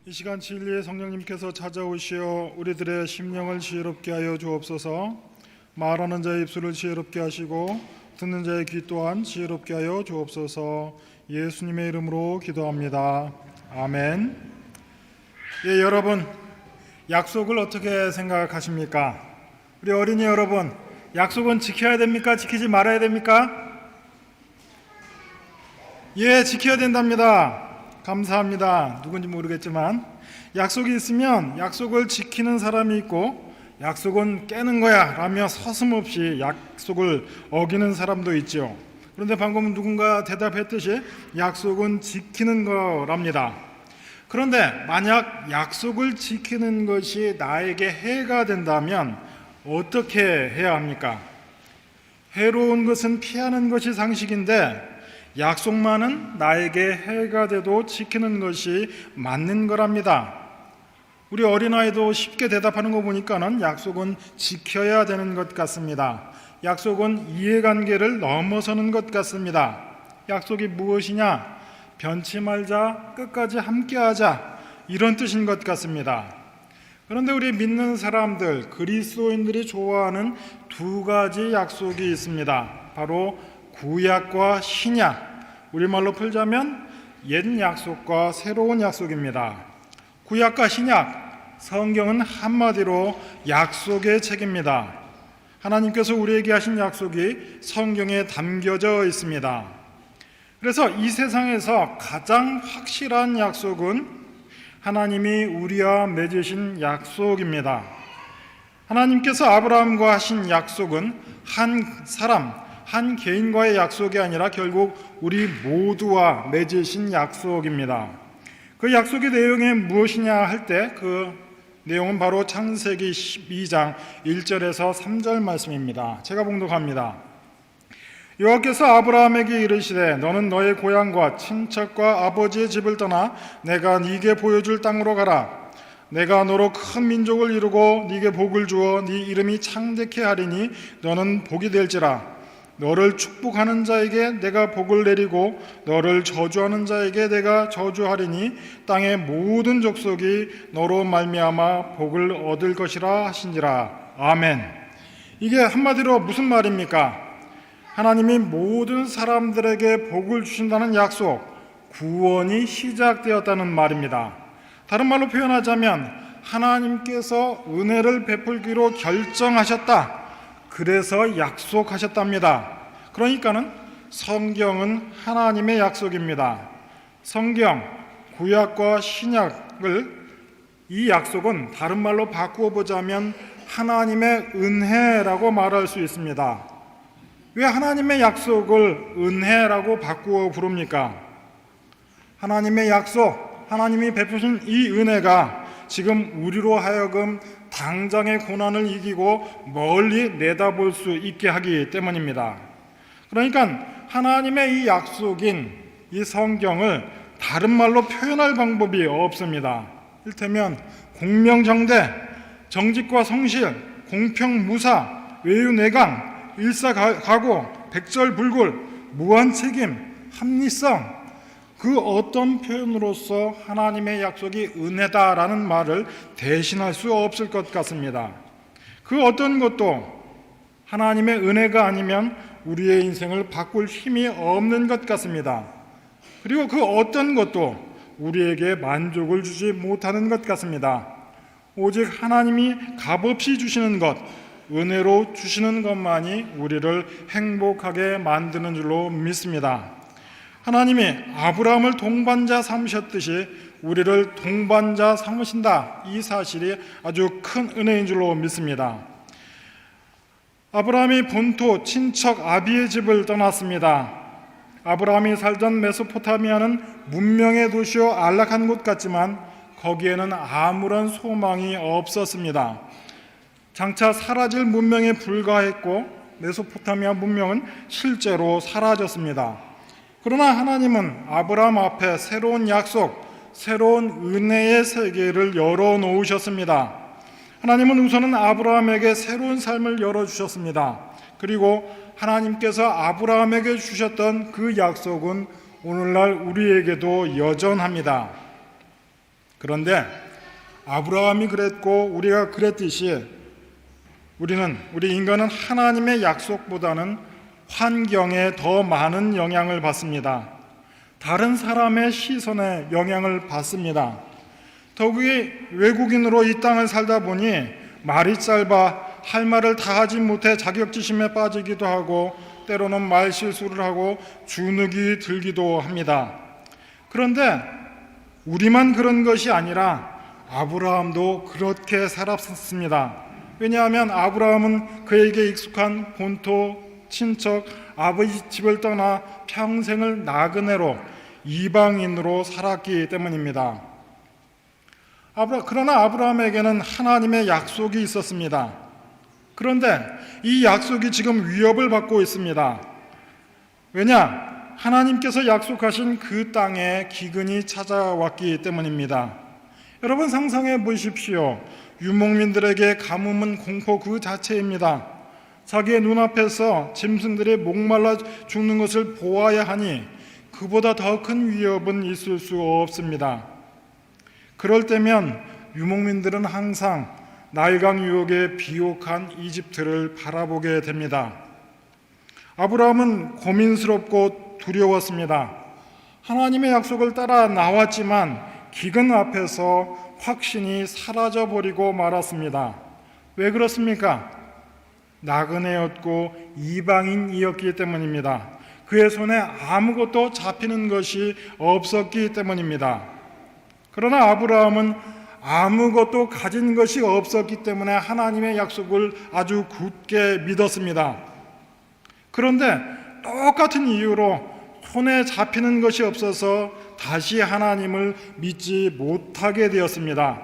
이 시간 진리의 성령님께서 찾아오시어 우리들의 심령을 지혜롭게 하여 주옵소서. 말하는 자의 입술을 지혜롭게 하시고 듣는 자의 귀 또한 지혜롭게 하여 주옵소서. 예수님의 이름으로 기도합니다. 아멘. 예, 여러분, 약속을 어떻게 생각하십니까? 우리 어린이 여러분, 약속은 지켜야 됩니까? 지키지 말아야 됩니까? 예, 지켜야 된답니다. 감사합니다. 누군지 모르겠지만 약속이 있으면 약속을 지키는 사람이 있고 약속은 깨는 거야 라며 서슴없이 약속을 어기는 사람도 있죠. 그런데 방금 누군가 대답했듯이 약속은 지키는 거랍니다. 그런데 만약 약속을 지키는 것이 나에게 해가 된다면 어떻게 해야 합니까? 해로운 것은 피하는 것이 상식인데 약속만은 나에게 해가 돼도 지키는 것이 맞는 거랍니다. 우리 어린아이도 쉽게 대답하는 거 보니까는 약속은 지켜야 되는 것 같습니다. 약속은 이해관계를 넘어서는 것 같습니다. 약속이 무엇이냐? 변치 말자, 끝까지 함께하자, 이런 뜻인 것 같습니다. 그런데 우리 믿는 사람들, 그리스도인들이 좋아하는 두 가지 약속이 있습니다. 바로 구약과 신약, 우리말로 풀자면 옛 약속과 새로운 약속입니다. 구약과 신약, 성경은 한마디로 약속의 책입니다. 하나님께서 우리에게 하신 약속이 성경에 담겨져 있습니다. 그래서 이 세상에서 가장 확실한 약속은 하나님이 우리와 맺으신 약속입니다. 하나님께서 아브라함과 하신 약속은 한 사람, 한 개인과의 약속이 아니라 결국 우리 모두와 맺으신 약속입니다. 그 약속의 내용이 무엇이냐 할 때 그 내용은 바로 창세기 12장 1절에서 3절 말씀입니다. 제가 봉독합니다. 여호와께서 아브라함에게 이르시되 너는 너의 고향과 친척과 아버지의 집을 떠나 내가 네게 보여줄 땅으로 가라. 내가 너로 큰 민족을 이루고 네게 복을 주어 네 이름이 창대케 하리니 너는 복이 될지라. 너를 축복하는 자에게 내가 복을 내리고 너를 저주하는 자에게 내가 저주하리니 땅의 모든 족속이 너로 말미암아 복을 얻을 것이라 하신지라. 아멘. 이게 한마디로 무슨 말입니까? 하나님이 모든 사람들에게 복을 주신다는 약속, 구원이 시작되었다는 말입니다. 다른 말로 표현하자면 하나님께서 은혜를 베풀기로 결정하셨다. 그래서 약속하셨답니다. 그러니까는 성경은 하나님의 약속입니다. 성경, 구약과 신약을 이 약속은 다른 말로 바꾸어 보자면 하나님의 은혜라고 말할 수 있습니다. 왜 하나님의 약속을 은혜라고 바꾸어 부릅니까? 하나님의 약속, 하나님이 베푸신 이 은혜가 지금 우리로 하여금 당장의 고난을 이기고 멀리 내다볼 수 있게 하기 때문입니다. 그러니까 하나님의 이 약속인 이 성경을 다른 말로 표현할 방법이 없습니다. 이를테면 공명정대, 정직과 성실, 공평무사, 외유내강, 일사각오, 백절불굴, 무한책임, 합리성, 그 어떤 표현으로서 하나님의 약속이 은혜다라는 말을 대신할 수 없을 것 같습니다. 그 어떤 것도 하나님의 은혜가 아니면 우리의 인생을 바꿀 힘이 없는 것 같습니다. 그리고 그 어떤 것도 우리에게 만족을 주지 못하는 것 같습니다. 오직 하나님이 값없이 주시는 것, 은혜로 주시는 것만이 우리를 행복하게 만드는 줄로 믿습니다. 하나님이 아브라함을 동반자 삼으셨듯이 우리를 동반자 삼으신다. 이 사실이 아주 큰 은혜인 줄로 믿습니다. 아브라함이 본토 친척 아비의 집을 떠났습니다. 아브라함이 살던 메소포타미아는 문명의 도시요 안락한 곳 같지만 거기에는 아무런 소망이 없었습니다. 장차 사라질 문명에 불과했고 메소포타미아 문명은 실제로 사라졌습니다. 그러나 하나님은 아브라함 앞에 새로운 약속, 새로운 은혜의 세계를 열어놓으셨습니다. 하나님은 우선은 아브라함에게 새로운 삶을 열어주셨습니다. 그리고 하나님께서 아브라함에게 주셨던 그 약속은 오늘날 우리에게도 여전합니다. 그런데 아브라함이 그랬고 우리가 그랬듯이 우리 인간은 하나님의 약속보다는 환경에 더 많은 영향을 받습니다. 다른 사람의 시선에 영향을 받습니다. 더욱이 외국인으로 이 땅을 살다 보니 말이 짧아 할 말을 다 하지 못해 자격지심에 빠지기도 하고 때로는 말실수를 하고 주눅이 들기도 합니다. 그런데 우리만 그런 것이 아니라 아브라함도 그렇게 살았습니다. 왜냐하면 아브라함은 그에게 익숙한 본토, 친척, 아버지 집을 떠나 평생을 나그네로 이방인으로 살았기 때문입니다. 그러나 아브라함에게는 하나님의 약속이 있었습니다. 그런데 이 약속이 지금 위협을 받고 있습니다. 왜냐? 하나님께서 약속하신 그 땅에 기근이 찾아왔기 때문입니다. 여러분 상상해 보십시오. 유목민들에게 가뭄은 공포 그 자체입니다. 자기의 눈앞에서 짐승들이 목말라 죽는 것을 보아야 하니 그보다 더 큰 위협은 있을 수 없습니다. 그럴 때면 유목민들은 항상 나일강 유역의 비옥한 이집트를 바라보게 됩니다. 아브라함은 고민스럽고 두려웠습니다. 하나님의 약속을 따라 나왔지만 기근 앞에서 확신이 사라져버리고 말았습니다. 왜 그렇습니까? 나그네였고 이방인이었기 때문입니다. 그의 손에 아무것도 잡히는 것이 없었기 때문입니다. 그러나 아브라함은 아무것도 가진 것이 없었기 때문에 하나님의 약속을 아주 굳게 믿었습니다. 그런데 똑같은 이유로 손에 잡히는 것이 없어서 다시 하나님을 믿지 못하게 되었습니다.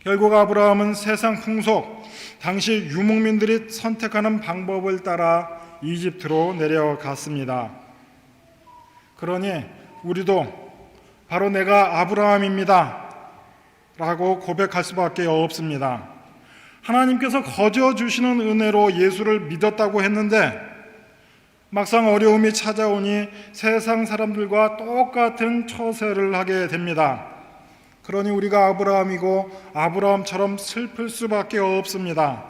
결국 아브라함은 세상 풍속, 당시 유목민들이 선택하는 방법을 따라 이집트로 내려갔습니다. 그러니 우리도 바로 내가 아브라함입니다 라고 고백할 수밖에 없습니다. 하나님께서 거저 주시는 은혜로 예수를 믿었다고 했는데 막상 어려움이 찾아오니 세상 사람들과 똑같은 처세를 하게 됩니다. 그러니 우리가 아브라함이고 아브라함처럼 슬플 수밖에 없습니다.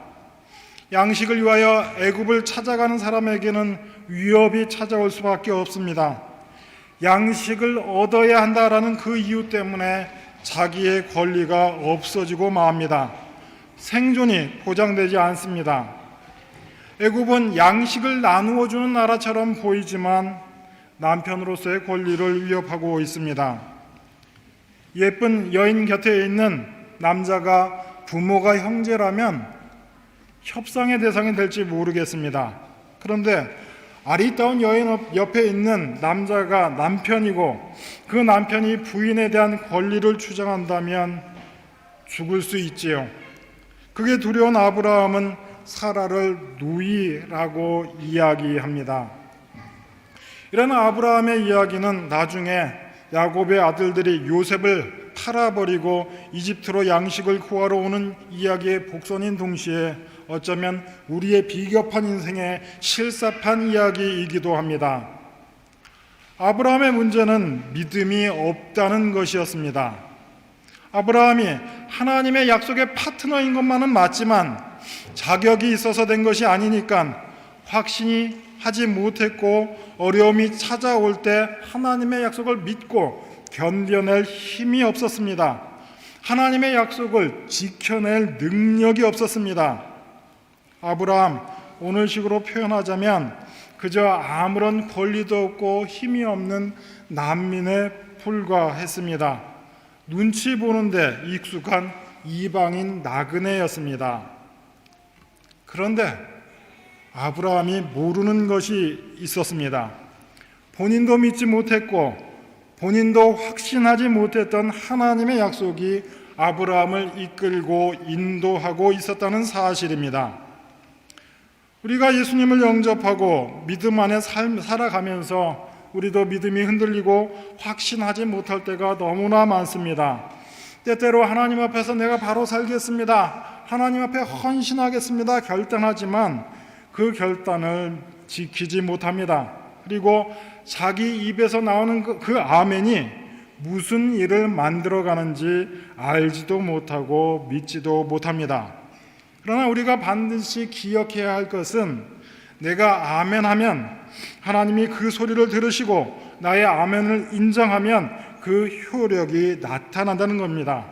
양식을 위하여 애굽을 찾아가는 사람에게는 위협이 찾아올 수밖에 없습니다. 양식을 얻어야 한다라는 그 이유 때문에 자기의 권리가 없어지고 맙니다. 생존이 보장되지 않습니다. 애굽은 양식을 나누어 주는 나라처럼 보이지만 남편으로서의 권리를 위협하고 있습니다. 예쁜 여인 곁에 있는 남자가 부모가 형제라면 협상의 대상이 될지 모르겠습니다. 그런데 아리따운 여인 옆에 있는 남자가 남편이고 그 남편이 부인에 대한 권리를 주장한다면 죽을 수 있지요. 그게 두려운 아브라함은 사라를 누이라고 이야기합니다. 이런 아브라함의 이야기는 나중에 야곱의 아들들이 요셉을 팔아버리고 이집트로 양식을 구하러 오는 이야기의 복선인 동시에 어쩌면 우리의 비겁한 인생의 실사판 이야기이기도 합니다. 아브라함의 문제는 믿음이 없다는 것이었습니다. 아브라함이 하나님의 약속의 파트너인 것만은 맞지만 자격이 있어서 된 것이 아니니까 확신이 하지 못했고 어려움이 찾아올 때 하나님의 약속을 믿고 견뎌낼 힘이 없었습니다. 하나님의 약속을 지켜낼 능력이 없었습니다. 아브라함, 오늘식으로 표현하자면 그저 아무런 권리도 없고 힘이 없는 난민에 불과했습니다. 눈치 보는데 익숙한 이방인 나그네였습니다. 그런데 아브라함이 모르는 것이 있었습니다. 본인도 믿지 못했고 본인도 확신하지 못했던 하나님의 약속이 아브라함을 이끌고 인도하고 있었다는 사실입니다. 우리가 예수님을 영접하고 믿음 안에 살아가면서 우리도 믿음이 흔들리고 확신하지 못할 때가 너무나 많습니다. 때때로 하나님 앞에서 내가 바로 살겠습니다, 하나님 앞에 헌신하겠습니다 결단하지만 그 결단을 지키지 못합니다. 그리고 자기 입에서 나오는 그 아멘이 무슨 일을 만들어가는지 알지도 못하고 믿지도 못합니다. 그러나 우리가 반드시 기억해야 할 것은 내가 아멘하면 하나님이 그 소리를 들으시고 나의 아멘을 인정하면 그 효력이 나타난다는 겁니다.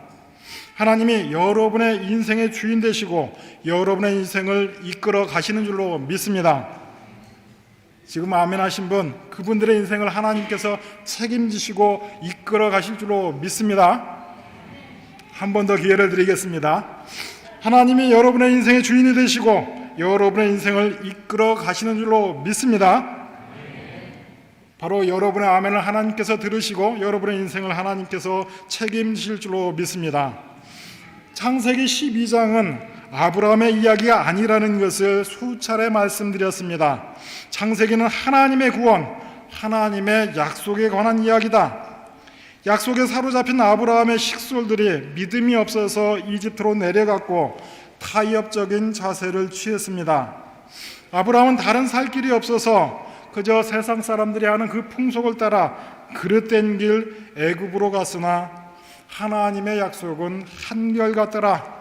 하나님이 여러분의 인생의 주인 되시고 여러분의 인생을 이끌어 가시는 줄로 믿습니다. 지금 아멘 하신 분, 그분들의 인생을 하나님께서 책임지시고 이끌어 가실 줄로 믿습니다. 한 번 더 기회를 드리겠습니다. 하나님이 여러분의 인생의 주인이 되시고 여러분의 인생을 이끌어 가시는 줄로 믿습니다. 바로 여러분의 아멘을 하나님께서 들으시고 여러분의 인생을 하나님께서 책임지실 줄로 믿습니다. 창세기 12장은 아브라함의 이야기가 아니라는 것을 수차례 말씀드렸습니다. 창세기는 하나님의 구원, 하나님의 약속에 관한 이야기다. 약속에 사로잡힌 아브라함의 식솔들이 믿음이 없어서 이집트로 내려갔고 타협적인 자세를 취했습니다. 아브라함은 다른 살 길이 없어서 그저 세상 사람들이 하는 그 풍속을 따라 그릇된 길 애굽으로 갔으나 하나님의 약속은 한결같더라.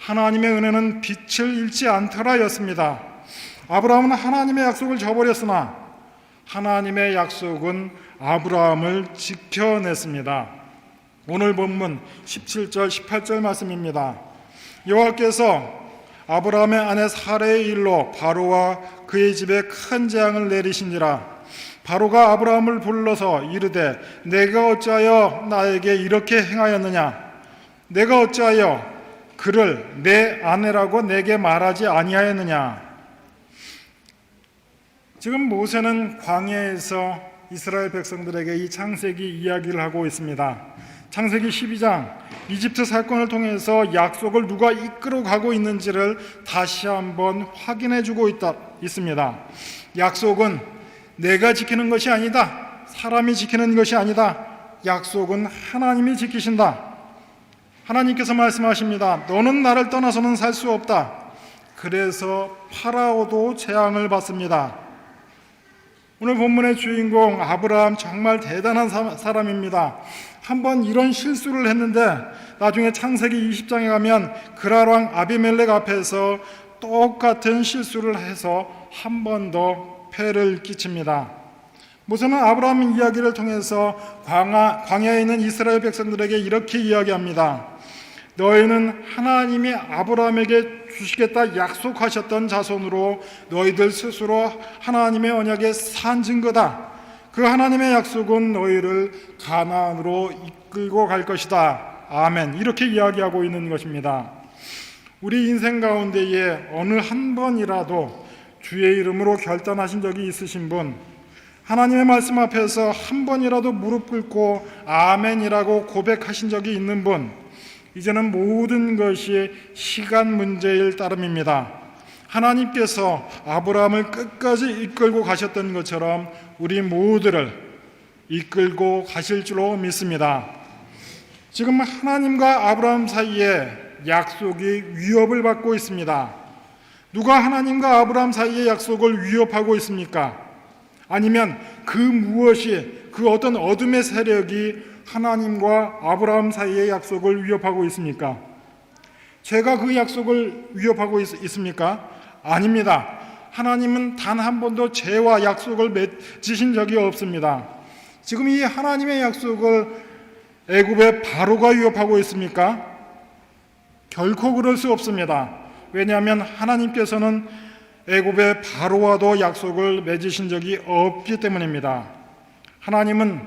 하나님의 은혜는 빛을 잃지 않더라 였습니다. 아브라함은 하나님의 약속을 저버렸으나 하나님의 약속은 아브라함을 지켜냈습니다. 오늘 본문 17절 18절 말씀입니다. 여호와께서 아브라함의 아내 사레의 일로 바로와 그의 집에 큰 재앙을 내리신지라. 바로가 아브라함을 불러서 이르되 내가 어찌하여 나에게 이렇게 행하였느냐? 내가 어찌하여 그를 내 아내라고 내게 말하지 아니하였느냐? 지금 모세는 광야에서 이스라엘 백성들에게 이 창세기 이야기를 하고 있습니다. 창세기 12장 이집트 사건을 통해서 약속을 누가 이끌어 가고 있는지를 다시 한번 확인해 주고 있습니다. 약속은 내가 지키는 것이 아니다. 사람이 지키는 것이 아니다. 약속은 하나님이 지키신다. 하나님께서 말씀하십니다. 너는 나를 떠나서는 살 수 없다. 그래서 파라오도 재앙을 받습니다. 오늘 본문의 주인공 아브라함 정말 대단한 사람입니다. 한번 이런 실수를 했는데 나중에 창세기 20장에 가면 그랄왕 아비멜렉 앞에서 똑같은 실수를 해서 한 번 더 폐를 끼칩니다. 모세는 아브라함 이야기를 통해서 광야에 있는 이스라엘 백성들에게 이렇게 이야기합니다. 너희는 하나님이 아브라함에게 주시겠다 약속하셨던 자손으로 너희들 스스로 하나님의 언약에 산 증거다. 그 하나님의 약속은 너희를 가나안으로 이끌고 갈 것이다. 아멘. 이렇게 이야기하고 있는 것입니다. 우리 인생 가운데에 어느 한 번이라도 주의 이름으로 결단하신 적이 있으신 분, 하나님의 말씀 앞에서 한 번이라도 무릎 꿇고 아멘이라고 고백하신 적이 있는 분, 이제는 모든 것이 시간 문제일 따름입니다. 하나님께서 아브라함을 끝까지 이끌고 가셨던 것처럼 우리 모두를 이끌고 가실 줄로 믿습니다. 지금 하나님과 아브라함 사이에 약속이 위협을 받고 있습니다. 누가 하나님과 아브라함 사이의 약속을 위협하고 있습니까? 아니면 그 무엇이, 그 어떤 어둠의 세력이 하나님과 아브라함 사이의 약속을 위협하고 있습니까? 죄가 그 약속을 위협하고 있습니까? 아닙니다. 하나님은 단 한 번도 죄와 약속을 맺으신 적이 없습니다. 지금 이 하나님의 약속을 애굽의 바로가 위협하고 있습니까? 결코 그럴 수 없습니다. 왜냐하면 하나님께서는 애굽의 바로와도 약속을 맺으신 적이 없기 때문입니다. 하나님은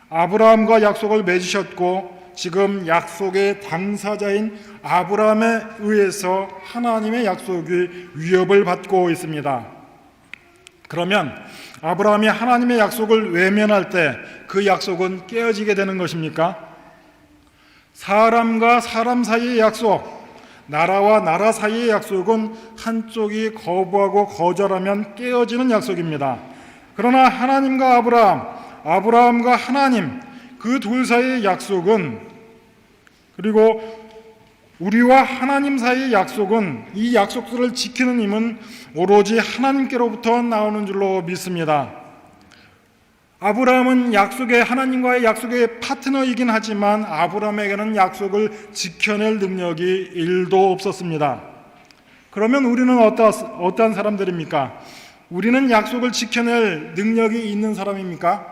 아브라함과 약속을 맺으셨고 지금 약속의 당사자인 아브라함에 의해서 하나님의 약속이 위협을 받고 있습니다. 그러면 아브라함이 하나님의 약속을 외면할 때 그 약속은 깨어지게 되는 것입니까? 사람과 사람 사이의 약속, 나라와 나라 사이의 약속은 한쪽이 거부하고 거절하면 깨어지는 약속입니다. 그러나 하나님과 아브라함과 하나님, 그 둘 사이의 약속은, 그리고 우리와 하나님 사이의 약속은, 이 약속들을 지키는 힘은 오로지 하나님께로부터 나오는 줄로 믿습니다. 아브라함은 하나님과의 약속의 파트너이긴 하지만 아브라함에게는 약속을 지켜낼 능력이 1도 없었습니다. 그러면 우리는 어떠한 사람들입니까? 우리는 약속을 지켜낼 능력이 있는 사람입니까?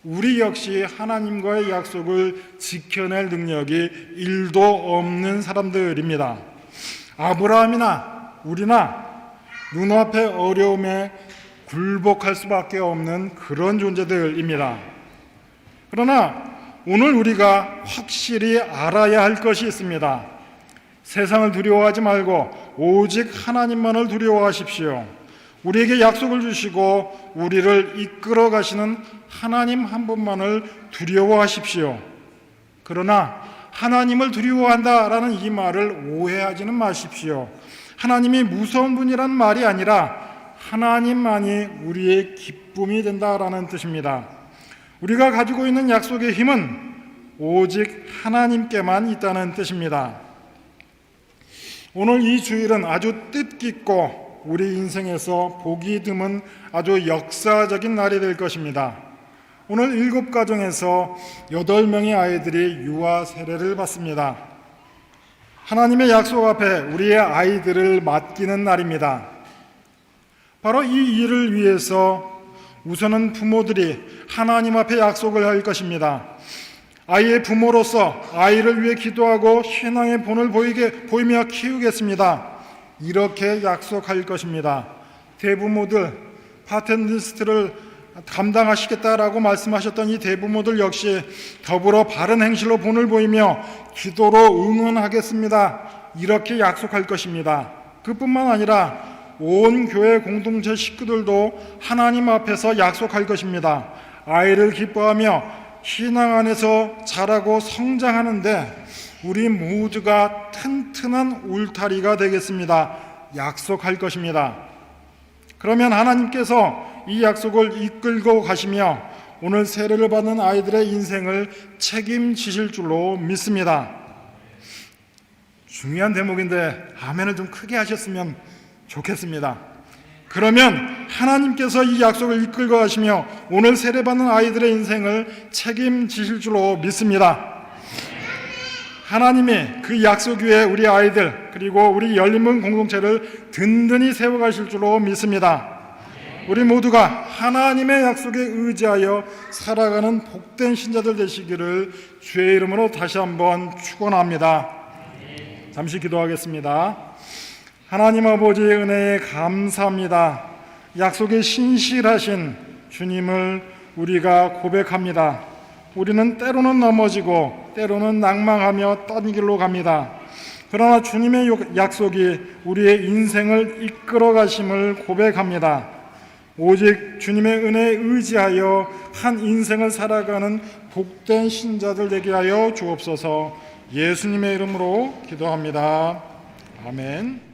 우리 역시 하나님과의 약속을 지켜낼 능력이 1도 없는 사람들입니다. 아브라함이나 우리나 눈앞의 어려움에 굴복할 수밖에 없는 그런 존재들입니다. 그러나 오늘 우리가 확실히 알아야 할 것이 있습니다. 세상을 두려워하지 말고 오직 하나님만을 두려워하십시오. 우리에게 약속을 주시고 우리를 이끌어 가시는 하나님 한 분만을 두려워하십시오. 그러나 하나님을 두려워한다라는 이 말을 오해하지는 마십시오. 하나님이 무서운 분이란 말이 아니라 하나님만이 우리의 기쁨이 된다라는 뜻입니다. 우리가 가지고 있는 약속의 힘은 오직 하나님께만 있다는 뜻입니다. 오늘 이 주일은 아주 뜻깊고 우리 인생에서 보기 드문 아주 역사적인 날이 될 것입니다. 오늘 7가정에서 8명의 아이들이 유아 세례를 받습니다. 하나님의 약속 앞에 우리의 아이들을 맡기는 날입니다. 바로 이 일을 위해서 우선은 부모들이 하나님 앞에 약속을 할 것입니다. 아이의 부모로서 아이를 위해 기도하고 신앙의 본을 보이며 키우겠습니다. 이렇게 약속할 것입니다. 대부모들, 파트너리스트를 감당하시겠다라고 말씀하셨던 이 대부모들 역시 더불어 바른 행실로 본을 보이며 기도로 응원하겠습니다. 이렇게 약속할 것입니다. 그뿐만 아니라 온 교회 공동체 식구들도 하나님 앞에서 약속할 것입니다. 아이를 기뻐하며 신앙 안에서 자라고 성장하는데 우리 모두가 튼튼한 울타리가 되겠습니다. 약속할 것입니다. 그러면 하나님께서 이 약속을 이끌고 가시며 오늘 세례를 받는 아이들의 인생을 책임지실 줄로 믿습니다. 중요한 대목인데 아멘을 좀 크게 하셨으면 좋겠습니다. 그러면 하나님께서 이 약속을 이끌고 가시며 오늘 세례받는 아이들의 인생을 책임지실 줄로 믿습니다. 하나님이 그 약속 위에 우리 아이들 그리고 우리 열린문 공동체를 든든히 세워가실 줄로 믿습니다. 우리 모두가 하나님의 약속에 의지하여 살아가는 복된 신자들 되시기를 주의 이름으로 다시 한번 축원합니다. 잠시 기도하겠습니다. 하나님 아버지의 은혜에 감사합니다. 약속에 신실하신 주님을 우리가 고백합니다. 우리는 때로는 넘어지고 때로는 낭망하며 딴 길로 갑니다. 그러나 주님의 약속이 우리의 인생을 이끌어 가심을 고백합니다. 오직 주님의 은혜에 의지하여 한 인생을 살아가는 복된 신자들 되게 하여 주옵소서. 예수님의 이름으로 기도합니다. 아멘.